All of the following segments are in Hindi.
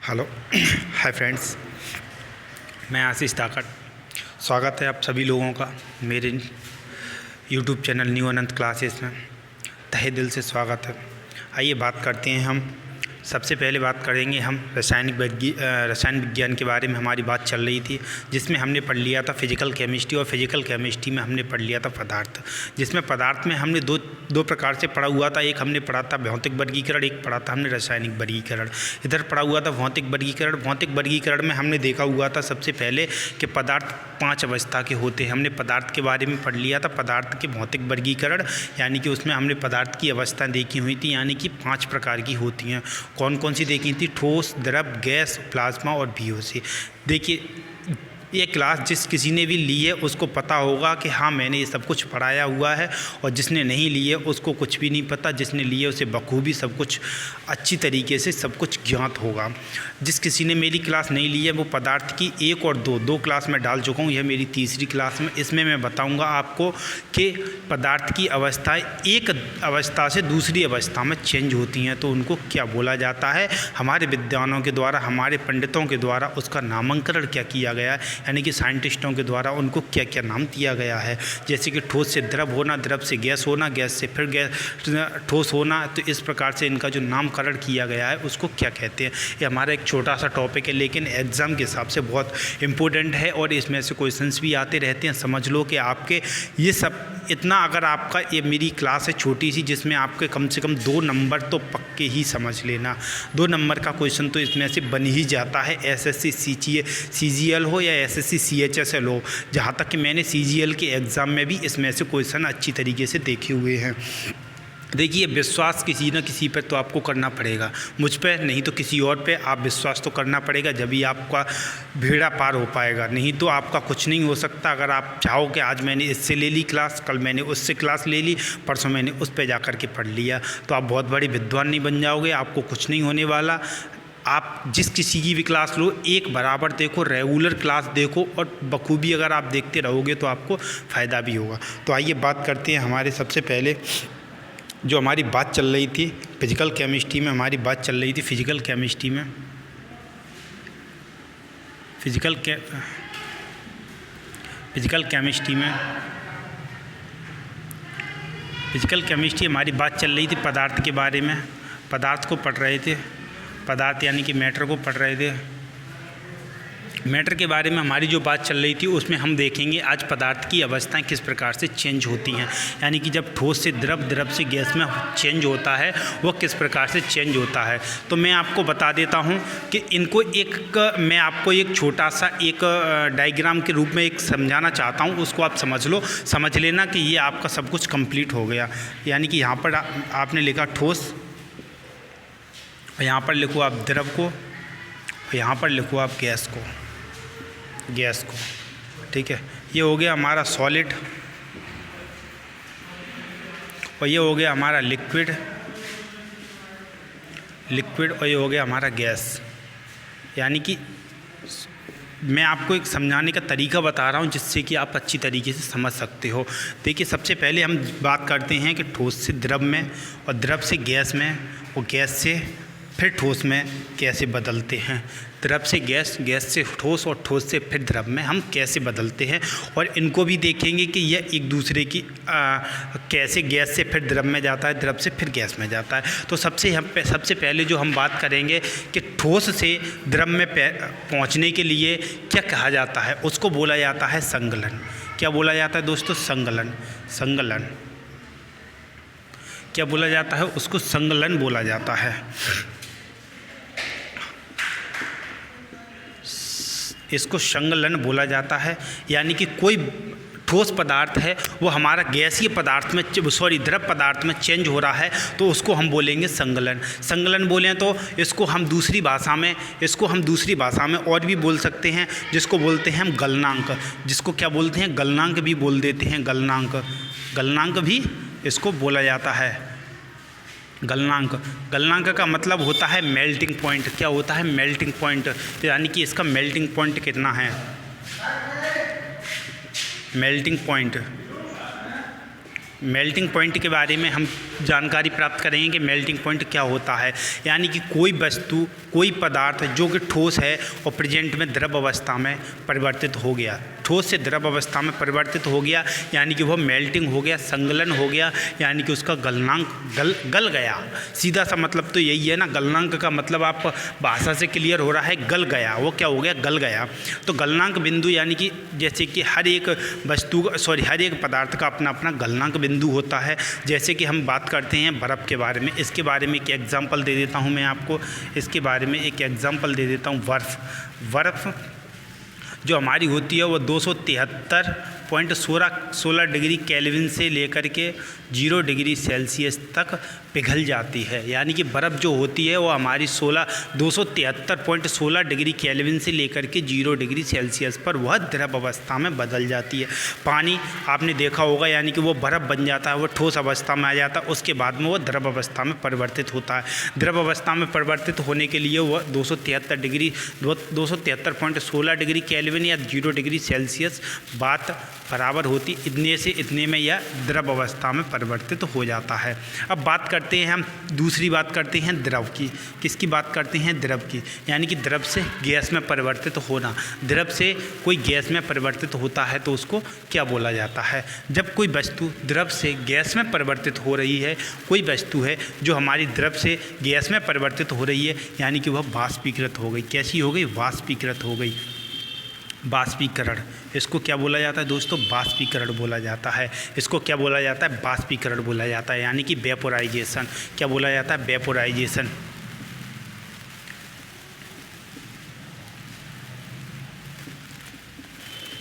हेलो हाय फ्रेंड्स, मैं आशीष ताकड़। स्वागत है आप सभी लोगों का मेरे यूट्यूब चैनल न्यू अनंत क्लासेस में। तहे दिल से स्वागत है। आइए बात करते हैं हम। सबसे पहले बात करेंगे हम रसायन विज्ञान के बारे में। हमारी बात चल रही थी जिसमें हमने पढ़ लिया था फिजिकल केमिस्ट्री, और फिजिकल केमिस्ट्री में हमने पढ़ लिया था पदार्थ, जिसमें पदार्थ में हमने दो प्रकार से पढ़ा हुआ था। एक हमने पढ़ा था भौतिक वर्गीकरण, एक पढ़ा था हमने रासायनिक वर्गीकरण। इधर पढ़ा हुआ था भौतिक वर्गीकरण। भौतिक वर्गीकरण में हमने देखा हुआ था सबसे पहले कि पदार्थ 5 अवस्था के होते हैं। हमने पदार्थ के बारे में पढ़ लिया था, पदार्थ के भौतिक वर्गीकरण, यानी कि उसमें हमने पदार्थ की अवस्था देखी हुई थी, यानी कि 5 प्रकार की होती हैं। कौन कौन सी देखी थी? ठोस, द्रव, गैस, प्लाज्मा और VOC। देखिए, ये क्लास जिस किसी ने भी ली है उसको पता होगा कि हाँ मैंने ये सब कुछ पढ़ाया हुआ है, और जिसने नहीं ली है उसको कुछ भी नहीं पता। जिसने ली है उसे बखूबी सब कुछ अच्छी तरीके से सब कुछ ज्ञात होगा। जिस किसी ने मेरी क्लास नहीं ली है वो पदार्थ की 1 और 2 क्लास में डाल चुका हूँ। यह मेरी तीसरी क्लास में। इसमें मैं बताऊँगा आपको कि पदार्थ की अवस्थाएँ एक अवस्था से दूसरी अवस्था में चेंज होती हैं तो उनको क्या बोला जाता है। हमारे विद्वानों के द्वारा, हमारे पंडितों के द्वारा उसका नामकरण क्या किया गया है, यानी कि साइंटिस्टों के द्वारा उनको क्या क्या नाम दिया गया है। जैसे कि ठोस से द्रव होना, द्रव से गैस होना, गैस से फिर ठोस होना। तो इस प्रकार से इनका जो नामकरण किया गया है उसको क्या कहते हैं। ये हमारा एक छोटा सा टॉपिक है, लेकिन एग्ज़ाम के हिसाब से बहुत इम्पोर्टेंट है और इसमें से क्वेश्चंस भी आते रहते हैं। समझ लो कि आपके ये सब इतना, अगर आपका ये मेरी क्लास है छोटी सी जिसमें आपके कम से कम 2 नंबर तो पक्के ही समझ लेना। 2 नंबर का क्वेश्चन तो इसमें से बन ही जाता है, SSC CGL हो या SSC CHSL हो। जहाँ तक कि मैंने CGL के एग्ज़ाम में भी इसमें से क्वेश्चन अच्छी तरीके से देखे हुए हैं। देखिए, विश्वास किसी न किसी पर तो आपको करना पड़ेगा, मुझ पर नहीं तो किसी और पे आप विश्वास तो करना पड़ेगा, जब ही आपका बेड़ा पार हो पाएगा। नहीं तो आपका कुछ नहीं हो सकता। अगर आप चाहो कि आज मैंने इससे ले ली क्लास, कल मैंने उससे क्लास ले ली, परसों मैंने उस पर जा कर के पढ़ लिया, तो आप बहुत बड़े विद्वान नहीं बन जाओगे, आपको कुछ नहीं होने वाला। आप जिस किसी की भी क्लास लो, एक बराबर देखो, रेगुलर क्लास देखो, और बखूबी अगर आप देखते रहोगे तो आपको फ़ायदा भी होगा। तो आइए बात करते हैं हमारे सबसे पहले जो हमारी बात चल रही थी फिजिकल केमिस्ट्री में। हमारी बात चल रही थी फिजिकल केमिस्ट्री में। फिजिकल केमिस्ट्री हमारी बात चल रही थी पदार्थ के बारे में। पदार्थ को पढ़ रहे थे, पदार्थ यानी कि मैटर को पढ़ रहे थे। मैटर के बारे में हमारी जो बात चल रही थी उसमें हम देखेंगे आज पदार्थ की अवस्थाएं किस प्रकार से चेंज होती हैं, यानी कि जब ठोस से द्रव, द्रव से गैस में चेंज होता है वो किस प्रकार से चेंज होता है। तो मैं आपको बता देता हूं कि इनको मैं आपको एक छोटा सा एक डायग्राम के रूप में एक समझाना चाहता हूं, उसको आप समझ लो, समझ लेना कि ये आपका सब कुछ कंप्लीट हो गया। यानी कि यहाँ पर आपने लिखा ठोस, यहाँ पर लिखो आप द्रव को, यहाँ पर लिखो आप गैस को, ठीक है। ये हो गया हमारा सॉलिड, और ये हो गया हमारा लिक्विड, और ये हो गया हमारा गैस। यानी कि मैं आपको एक समझाने का तरीका बता रहा हूँ जिससे कि आप अच्छी तरीके से समझ सकते हो। देखिए, सबसे पहले हम बात करते हैं कि ठोस से द्रव में, और द्रव से गैस में, और गैस से फिर ठोस में कैसे बदलते हैं। द्रव से गैस, गैस से ठोस, और ठोस से फिर द्रव में हम कैसे बदलते हैं। और इनको भी देखेंगे कि यह एक दूसरे की कैसे गैस से फिर द्रव में जाता है, द्रव से फिर गैस में जाता है। तो सबसे पहले जो हम बात करेंगे कि ठोस से द्रव में पहुंचने के लिए क्या कहा जाता है, उसको बोला जाता है संगलन। क्या बोला जाता है दोस्तों? संगलन। क्या बोला जाता है? उसको संगलन बोला जाता है। इसको संगलन बोला जाता है। यानी कि कोई ठोस पदार्थ है वो हमारा गैसीय पदार्थ में, द्रव पदार्थ में चेंज हो रहा है तो उसको हम बोलेंगे संगलन बोलें तो इसको हम दूसरी भाषा में और भी बोल सकते हैं, जिसको बोलते हैं हम गलनांक। जिसको क्या बोलते हैं? गलनांक भी बोल देते हैं। गलनांक भी इसको बोला जाता है। गलनांक का मतलब होता है मेल्टिंग पॉइंट। क्या होता है? Melting point. यानी कि इसका मेल्टिंग पॉइंट कितना है? मेल्टिंग पॉइंट के बारे में हम जानकारी प्राप्त करेंगे कि मेल्टिंग पॉइंट क्या होता है। यानी कि कोई वस्तु, कोई पदार्थ जो कि ठोस है और प्रेजेंट में द्रव अवस्था में परिवर्तित हो गया, ठोस से द्रव अवस्था में परिवर्तित हो गया, यानी कि वह मेल्टिंग हो गया, संगलन हो गया, यानी कि उसका गलनांक गल गया। सीधा सा मतलब तो यही है ना, गलनांक का मतलब आप भाषा से क्लियर हो रहा है, गल गया, वो क्या हो गया, गल गया। तो गलनांक बिंदु यानी कि जैसे कि हर एक हर एक पदार्थ का अपना अपना गलनांक बिंदु होता है। जैसे कि हम बात करते हैं बर्फ़ के बारे में, इसके बारे में एक एग्जाम्पल दे देता हूँ मैं आपको, इसके बारे में एक एग्जाम्पल दे देता हूँ। बर्फ़ जो हमारी होती है वो 273.16 डिग्री केल्विन से लेकर के 0 डिग्री सेल्सियस तक पिघल जाती है। यानी कि बर्फ़ जो होती है वो हमारी 273.16 डिग्री केल्विन से लेकर के 0 डिग्री सेल्सियस पर वह द्रव अवस्था में बदल जाती है। पानी आपने देखा होगा, यानी कि वो बर्फ़ बन जाता है, वो ठोस अवस्था में आ जाता है, उसके बाद में वो द्रव अवस्था में परिवर्तित होता है। द्रव अवस्था में परिवर्तित होने के लिए वह 273.16 डिग्री केल्विन या 0 डिग्री सेल्सियस बात बराबर होती, इतने से इतने में यह द्रव अवस्था में परिवर्तित हो जाता है। अब बात करते हैं हम, दूसरी बात करते हैं द्रव की। किसकी बात करते हैं, द्रव की। यानी कि द्रव से गैस में परिवर्तित होना। द्रव से कोई गैस में परिवर्तित होता है तो उसको क्या बोला जाता है। जब कोई वस्तु द्रव से गैस में परिवर्तित हो रही है, कोई वस्तु है जो हमारी द्रव से गैस में परिवर्तित हो रही है, यानी कि वह वाष्पीकृत हो गई। कैसी हो गई, वाष्पीकृत हो गई। बाष्पीकरण, इसको क्या बोला जाता है दोस्तों, बाष्पीकरण बोला जाता है। इसको क्या बोला जाता है, बाष्पीकरण बोला जाता है, यानी कि वेपोराइजेशन। क्या बोला जाता है, वेपोराइजेशन।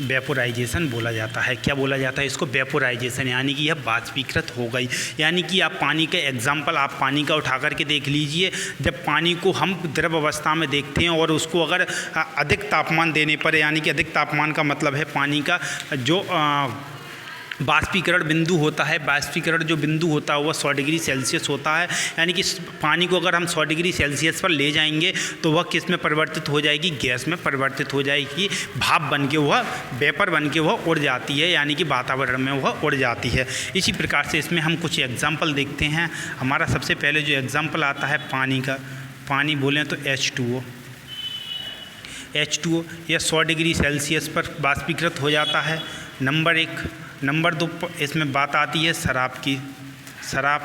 वेपोराइजेशन बोला जाता है। क्या बोला जाता है इसको, वेपोराइजेशन, यानी कि यह वाष्पीकृत हो गई। यानी कि आप पानी का एग्जाम्पल, आप पानी का उठा करके देख लीजिए। जब पानी को हम द्रव अवस्था में देखते हैं और उसको अगर अधिक तापमान देने पर, यानी कि अधिक तापमान का मतलब है पानी का जो बाष्पीकरण बिंदु होता है, बाष्पीकरण जो बिंदु होता है वह 100 डिग्री सेल्सियस होता है। यानी कि पानी को अगर हम 100 डिग्री सेल्सियस पर ले जाएंगे तो वह किस में परिवर्तित हो जाएगी, गैस में परिवर्तित हो जाएगी। भाप बन के वह, वेपर बन के वह उड़ जाती है, यानी कि वातावरण में वह उड़ जाती है। इसी प्रकार से इसमें हम कुछ एग्जाम्पल देखते हैं। हमारा सबसे पहले जो एग्जाम्पल आता है पानी का, पानी बोलें तो H2O यह 100 डिग्री सेल्सियस पर बाष्पीकृत हो जाता है। नंबर 1। नंबर 2 इसमें बात आती है शराब की। शराब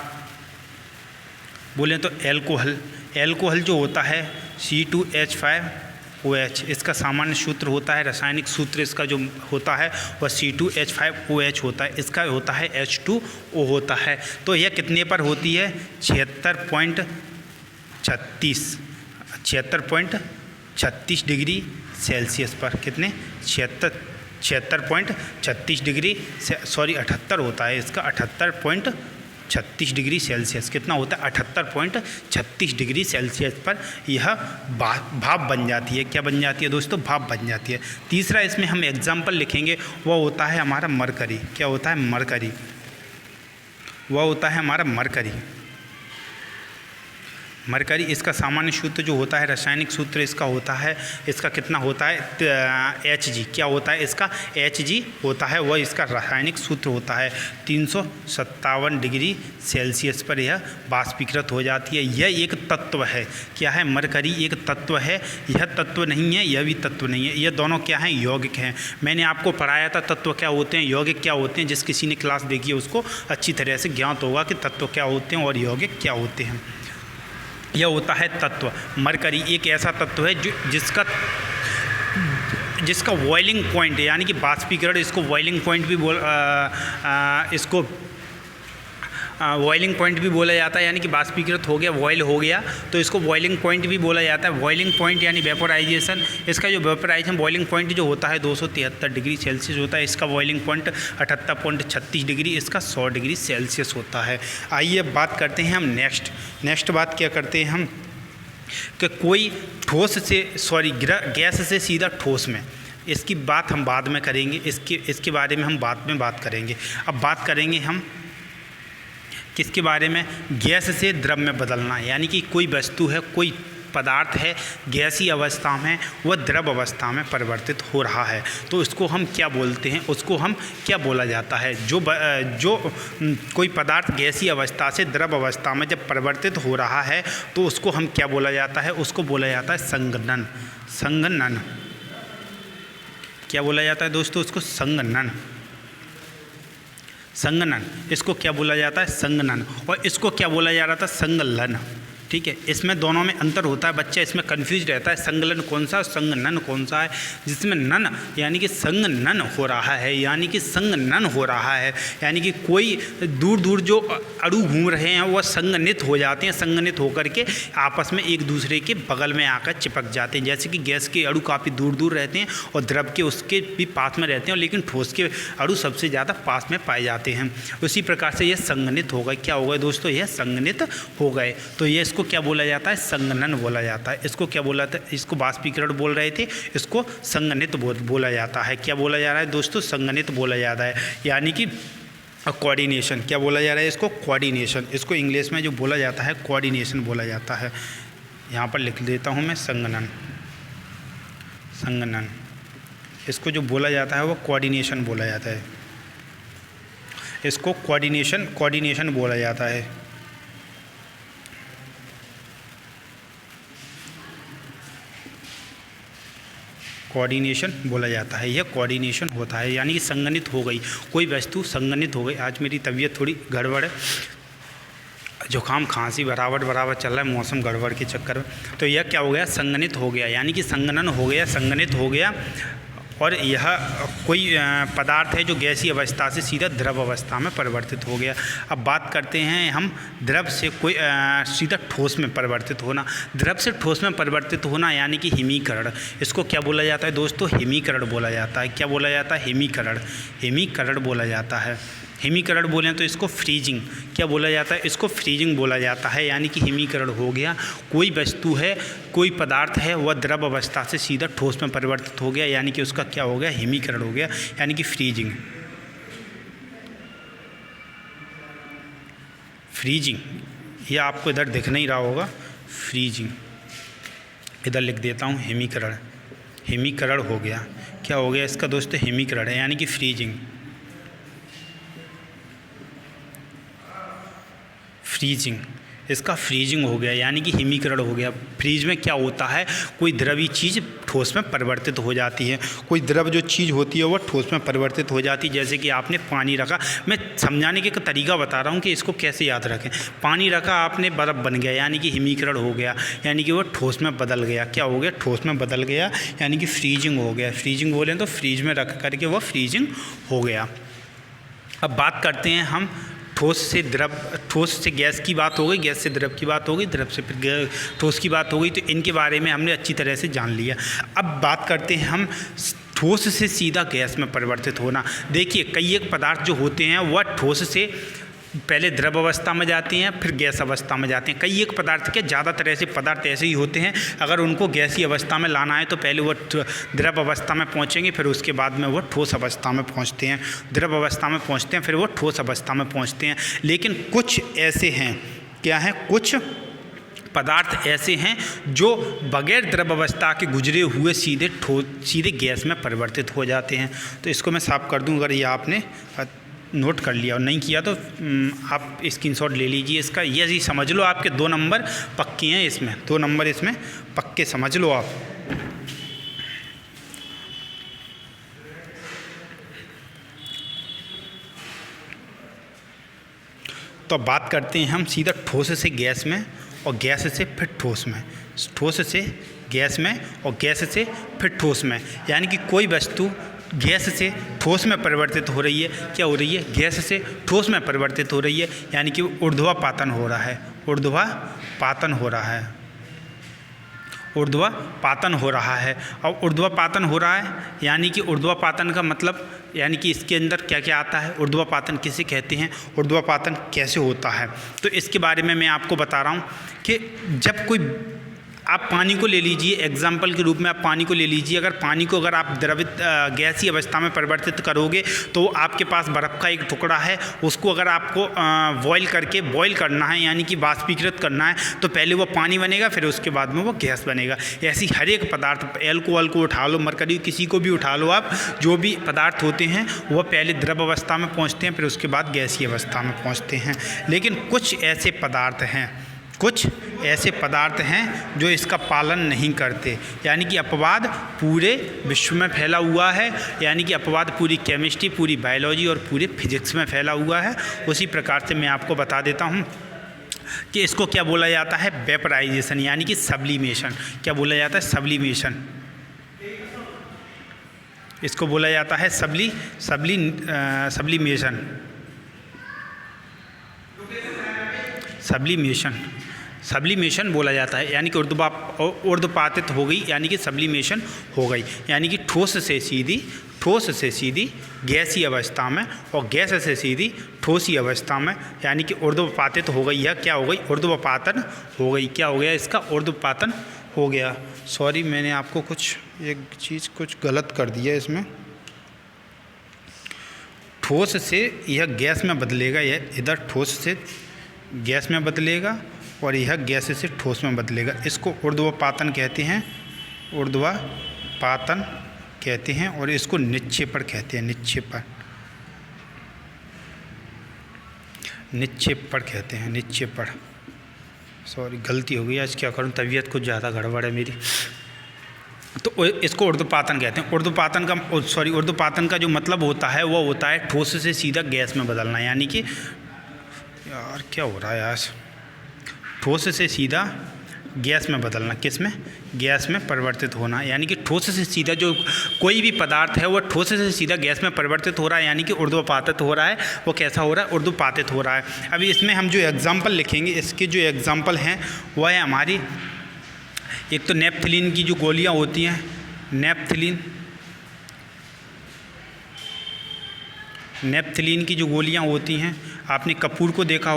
बोलें तो एल्कोहल जो होता है C2H5OH, इसका सामान्य सूत्र होता है, रासायनिक सूत्र इसका जो होता है वह C2H5OH होता है। इसका होता है H2O होता है। तो यह कितने पर होती है, 76.36 डिग्री सेल्सियस पर। कितने, 76.36 डिग्री से 78 होता है इसका, 78.36 डिग्री सेल्सियस। कितना होता है, 78.36 डिग्री सेल्सियस पर यह भाप बन जाती है। क्या बन जाती है दोस्तों, भाप बन जाती है। तीसरा इसमें हम एग्जाम्पल लिखेंगे, वह होता है हमारा मरकरी। क्या होता है, मरकरी। वह होता है हमारा मरकरी। मरकरी, इसका सामान्य सूत्र जो होता है, रासायनिक सूत्र इसका होता है, इसका कितना होता है, Hg। क्या होता है इसका, Hg होता है, वह इसका रासायनिक सूत्र होता है। 357 डिग्री सेल्सियस पर यह बाष्पीकृत हो जाती है। यह एक तत्व है। क्या है, मरकरी एक तत्व है। यह तत्व नहीं है, यह भी तत्व नहीं है। यह दोनों क्या हैं, यौगिक हैं। मैंने आपको पढ़ाया था तत्व क्या होते हैं, यौगिक क्या होते हैं। जिस किसी ने क्लास देखी है उसको अच्छी तरह से ज्ञात होगा कि तत्व क्या होते हैं और यौगिक क्या होते हैं। यह होता है तत्व। मरकरी एक ऐसा तत्व है जो जिसका बॉइलिंग पॉइंट, यानी कि बाष्पीकरण, इसको बॉइलिंग पॉइंट भी इसको बॉइलिंग पॉइंट भी बोला जाता है। यानी कि बाष्पीकृत हो गया, बॉयल हो गया, तो इसको बॉइलिंग पॉइंट भी बोला जाता है। बॉइलिंग पॉइंट यानी वेपोराइजेशन। इसका जो वेपोराइजेशन बॉइलिंग पॉइंट जो होता है 273 डिग्री सेल्सियस होता है। इसका बॉइलिंग पॉइंट 78.36 डिग्री, इसका 100 डिग्री सेल्सियस होता है। आइए बात करते हैं हम नेक्स्ट बात क्या करते हैं हम, कि कोई ठोस से गैस से सीधा ठोस में, इसकी बात हम बाद में करेंगे, इसके बारे में हम बाद में बात करेंगे। अब बात करेंगे हम किसके बारे में, गैस से द्रव में बदलना। यानी कि कोई वस्तु है, कोई पदार्थ है गैसीय अवस्था में वह द्रव अवस्था में परिवर्तित हो रहा है, तो इसको हम क्या बोलते हैं, उसको हम क्या बोला जाता है। जो कोई पदार्थ गैसीय अवस्था से द्रव अवस्था में जब परिवर्तित हो रहा है तो उसको हम क्या बोला जाता है, उसको बोला जाता है संघनन। संघनन क्या बोला जाता है दोस्तों, उसको संघनन। संघनन इसको क्या बोला जाता है, संघनन। और इसको क्या बोला जा रहा था, संगलन। ठीक है, इसमें दोनों में अंतर होता है, बच्चा इसमें कंफ्यूज रहता है संगलन कौन सा, संगनन कौन सा है। जिसमें नन यानी कि संगनन हो रहा है, यानी कि संगनन हो रहा है, यानी कि कोई दूर दूर जो अणु घूम रहे हैं वह संगनित हो जाते हैं, संगनित होकर के आपस में एक दूसरे के बगल में आकर चिपक जाते हैं। जैसे कि गैस के अणु काफ़ी दूर दूर रहते हैं और द्रव के उसके भी पास में रहते हैं, लेकिन ठोस के अणु सबसे ज़्यादा पास में पाए जाते हैं। उसी प्रकार से यह संगनित हो गए। क्या हो गए दोस्तों, यह संगनित हो गए। तो ये इसको क्या बोला जाता है, संघनन बोला जाता है। इसको क्या बोला था, इसको बाष्पीकरण बोल रहे थे, इसको संघनित बोला जाता है। क्या बोला जा रहा है दोस्तों, संघनित बोला जाता है, यानी कि कोऑर्डिनेशन। क्या बोला जा रहा है इसको, कोऑर्डिनेशन। इसको इंग्लिश में जो बोला जाता है कोऑर्डिनेशन बोला जाता है। यहाँ पर लिख देता हूँ मैं संघनन। संघनन इसको जो बोला जाता है वो कोऑर्डिनेशन बोला जाता है। इसको कोऑर्डिनेशन बोला जाता है। कोऑर्डिनेशन बोला जाता है, यह कोऑर्डिनेशन होता है, यानी कि संगनित हो गई, कोई वस्तु संगनित हो गई। आज मेरी तबीयत थोड़ी गड़बड़ है, जुकाम खांसी बराबर चल रहा है मौसम गड़बड़ के चक्कर में। तो यह क्या हो गया, संगनित हो गया, यानी कि संगनन हो गया, संगनित हो गया। और यह कोई पदार्थ है जो गैसीय अवस्था से सीधा द्रव अवस्था में परिवर्तित हो गया। अब बात करते हैं हम द्रव से कोई सीधा ठोस में परिवर्तित होना। द्रव से ठोस में परिवर्तित होना यानी कि हिमीकरण। इसको क्या बोला जाता है दोस्तों, हिमीकरण बोला जाता है। क्या बोला जाता है, हिमीकरण। हिमीकरण बोला जाता है। हिमीकरण बोलें तो इसको फ्रीजिंग। क्या बोला जाता है, इसको फ्रीजिंग बोला जाता है, यानी कि हिमीकरण हो गया। कोई वस्तु है, कोई पदार्थ है, वह द्रव अवस्था से सीधा ठोस में परिवर्तित हो गया, यानी कि उसका क्या हो गया, हिमीकरण हो गया, यानी कि फ्रीजिंग। फ्रीजिंग यह आपको इधर दिख नहीं रहा होगा, फ्रीजिंग इधर लिख देता हूँ, हिमीकरण। हिमीकरण हो गया। क्या हो गया इसका दोस्तों, हिमीकरण है, यानी कि फ्रीजिंग। फ्रीजिंग इसका फ्रीजिंग हो गया, यानी कि हिमीकरण हो गया। फ्रीज में क्या होता है, कोई द्रवी चीज़ ठोस में परिवर्तित हो जाती है। कोई द्रव जो चीज़ होती है वह ठोस में परिवर्तित हो जाती है। जैसे कि आपने पानी रखा, मैं समझाने के तरीका बता रहा हूँ कि इसको कैसे याद रखें। पानी रखा आपने, बर्फ़ बन गया, यानी कि हिमीकरण हो गया, यानी कि वह ठोस में बदल गया। क्या हो गया, ठोस में बदल गया, यानी कि फ्रीजिंग हो गया। फ्रीजिंग बोलें तो फ्रीज में रख करके वह फ्रीजिंग हो गया। अब बात करते हैं हम ठोस से द्रव, ठोस से गैस की बात हो गई, गैस से द्रव की बात हो गई, द्रव से फिर ठोस की बात हो गई। तो इनके बारे में हमने अच्छी तरह से जान लिया। अब बात करते हैं हम ठोस से सीधा गैस में परिवर्तित होना। देखिए, कई एक पदार्थ जो होते हैं वह ठोस से पहले द्रव अवस्था में जाते हैं, फिर गैस अवस्था में जाते हैं। कई एक पदार्थ के ज़्यादातर ऐसे पदार्थ ऐसे ही होते हैं, अगर उनको गैसीय अवस्था में लाना है तो पहले वो द्रव अवस्था में पहुंचेंगे, फिर उसके बाद में वो ठोस अवस्था में पहुंचते हैं। द्रव अवस्था में पहुंचते हैं, फिर वो ठोस अवस्था में पहुंचते हैं। लेकिन कुछ ऐसे हैं, क्या हैं, कुछ पदार्थ ऐसे हैं जो बगैर द्रव अवस्था के गुजरे हुए सीधे गैस में परिवर्तित हो जाते हैं। तो इसको मैं साफ कर दूं, अगर ये आपने नोट कर लिया और नहीं किया तो आप स्क्रीनशॉट ले लीजिए इसका। ये जी समझ लो, आपके 2 नंबर पक्के हैं इसमें, 2 नंबर इसमें पक्के समझ लो आप। तो अब बात करते हैं हम सीधा ठोस से गैस में और गैस से फिर ठोस में। ठोस से गैस में और गैस से फिर ठोस में, यानी कि कोई वस्तु गैस से ठोस में परिवर्तित हो रही है। क्या हो रही है, गैस से ठोस में परिवर्तित हो रही है, यानी कि ऊर्ध्वापातन हो रहा है। ऊर्ध्वापातन हो रहा है, ऊर्ध्वापातन हो रहा है। और ऊर्ध्वापातन हो रहा है, यानी कि ऊर्ध्वापातन का मतलब, यानी कि इसके अंदर क्या क्या आता है, ऊर्ध्वापातन किसे कहते हैं, ऊर्ध्वापातन कैसे होता है। तो इसके बारे में मैं आपको बता रहा हूँ कि जब कोई आप पानी को ले लीजिए, एग्जाम्पल के रूप में आप पानी को ले लीजिए। अगर पानी को अगर आप द्रवित गैसीय अवस्था में परिवर्तित करोगे तो आपके पास बर्फ़ का एक टुकड़ा है, उसको अगर आपको बॉयल करना है यानी कि वाष्पीकृत करना है, तो पहले वो पानी बनेगा, फिर उसके बाद में वो गैस बनेगा। ऐसी हर एक पदार्थ, एल्कोहल को उठा लो, मरकरी किसी को भी उठा लो आप, जो भी पदार्थ होते हैं वह पहले द्रव अवस्था में पहुँचते हैं, फिर उसके बाद गैसीय अवस्था में पहुँचते हैं। लेकिन कुछ ऐसे पदार्थ हैं जो इसका पालन नहीं करते, यानी कि अपवाद पूरे विश्व में फैला हुआ है, यानी कि अपवाद पूरी केमिस्ट्री, पूरी बायोलॉजी और पूरे फिजिक्स में फैला हुआ है। उसी प्रकार से मैं आपको बता देता हूँ कि इसको क्या बोला जाता है, वेपराइजेशन यानी कि सब्लिमेशन। क्या बोला जाता है, सब्लिमेशन। इसको बोला जाता है सब्लिमेशन बोला जाता है, यानी कि ऊर्ध्वपातित हो गई, यानी कि सब्लिमेशन हो गई, यानी कि ठोस से सीधी गैसीय अवस्था में और गैस से सीधी ठोसी अवस्था में, यानी कि ऊर्ध्वपातित हो गई। यह क्या हो गई, ऊर्ध्वपातन हो गई। क्या हो गया, इसका ऊर्ध्वपातन हो गया। सॉरी, मैंने आपको एक चीज़ गलत कर दिया इसमें। ठोस से यह गैस में बदलेगा, यह इधर ठोस से गैस में बदलेगा और यह गैस से ठोस में बदलेगा। इसको ऊर्ध्वपातन कहते हैं, ऊर्ध्वपातन कहते हैं, और इसको निक्षेपण कहते हैं, निक्षेपण। सॉरी, गलती हो गई आज, क्या करूं, तबीयत कुछ ज़्यादा गड़बड़ है मेरी। तो इसको ऊर्ध्वपातन कहते हैं। ऊर्ध्वपातन का जो मतलब होता है वो होता है ठोस से सीधा गैस में बदलना, यानी कि यार क्या हो रहा है आज, ठोस से सीधा गैस में बदलना। किस में, गैस में परिवर्तित होना, यानी कि ठोस से सीधा जो कोई भी पदार्थ है वो ठोस से सीधा गैस में परिवर्तित हो रहा है, यानी कि ऊर्ध्वपातित हो रहा है। वो कैसा हो रहा है, ऊर्ध्वपातित हो रहा है। अभी इसमें हम जो एग्जाम्पल लिखेंगे, इसके जो एग्जाम्पल हैं वह है हमारी, एक तो नेपथलीन की जो गोलियां होती हैं, नेपथलीन की जो गोलियां होती हैं, आपने कपूर को देखा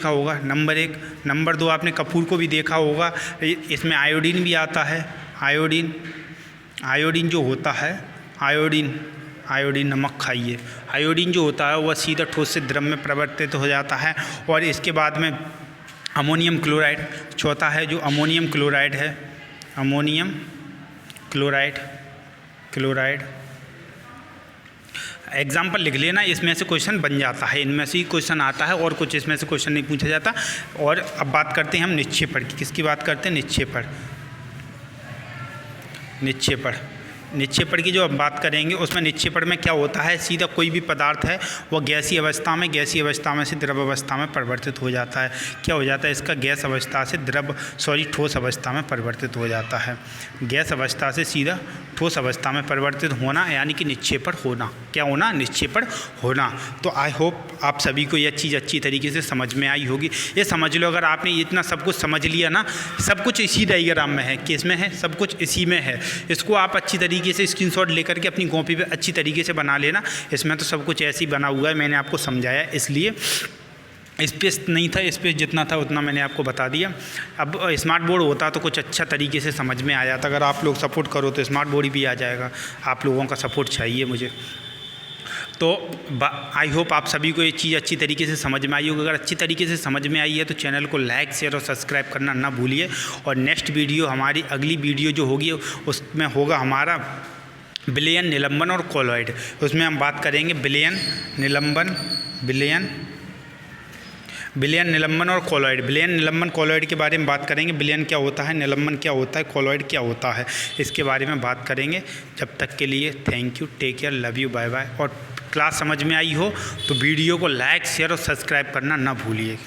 होगा, नंबर 1। नंबर 2, आपने कपूर को भी देखा होगा। इसमें आयोडीन भी आता है। आयोडीन जो होता है, आयोडीन नमक खाइए। आयोडीन जो होता है वह सीधा ठोस से द्रव में परिवर्तित हो जाता है। और इसके बाद में अमोनियम क्लोराइड, चौथा है जो अमोनियम क्लोराइड है, अमोनियम क्लोराइड। एग्जाम्पल लिख लेना, इसमें से क्वेश्चन बन जाता है, इनमें से ही क्वेश्चन आता है और कुछ इसमें से क्वेश्चन नहीं पूछा जाता। और अब बात करते हैं हम निक्षेपण की। किसकी बात करते हैं, निक्षेपण की जो हम बात करेंगे उसमें निक्षेपण में क्या होता है, सीधा कोई भी पदार्थ है वह गैसीय अवस्था में से द्रव अवस्था में परिवर्तित हो जाता है। क्या हो जाता है, इसका गैस अवस्था से ठोस अवस्था में परिवर्तित हो जाता है। गैस अवस्था से सीधा ठोस अवस्था में परिवर्तित होना, यानी कि निक्षेपण होना। क्या होना, निक्षेपण होना। तो आई होप आप सभी को यह चीज़ अच्छी तरीके से समझ में आई होगी। ये समझ लो, अगर आपने इतना सब कुछ समझ लिया ना, सब कुछ इसी डायग्राम में है, किस में है, सब कुछ इसी में है। इसको आप अच्छी तरीके से स्क्रीनशॉट लेकर के अपनी कॉपी पे अच्छी तरीके से बना लेना। इसमें तो सब कुछ ऐसे ही बना हुआ है, मैंने आपको समझाया, इसलिए स्पेस नहीं था, स्पेस जितना था उतना मैंने आपको बता दिया। अब स्मार्ट बोर्ड होता तो कुछ अच्छा तरीके से समझ में आ जाता। अगर आप लोग सपोर्ट करो तो स्मार्ट बोर्ड भी आ जाएगा। आप लोगों का सपोर्ट चाहिए मुझे। तो आई होप आप सभी को ये चीज़ अच्छी तरीके से समझ में आई होगी। अगर अच्छी तरीके से समझ में आई है तो चैनल को लाइक, शेयर और सब्सक्राइब करना ना भूलिए। और नेक्स्ट वीडियो, हमारी अगली वीडियो जो होगी उसमें होगा हमारा विलयन, निलंबन और कॉलॉइड। उसमें हम बात करेंगे विलयन, निलंबन और कॉलॉइड। विलयन, निलंबन, कॉलॉइड के बारे में बात करेंगे। विलयन क्या होता है, निलंबन क्या होता है, कॉलॉइड क्या होता है, इसके बारे में बात करेंगे। जब तक के लिए thank you, take care, love you, bye bye. और क्लास समझ में आई हो तो वीडियो को लाइक, शेयर और सब्सक्राइब करना ना भूलिए।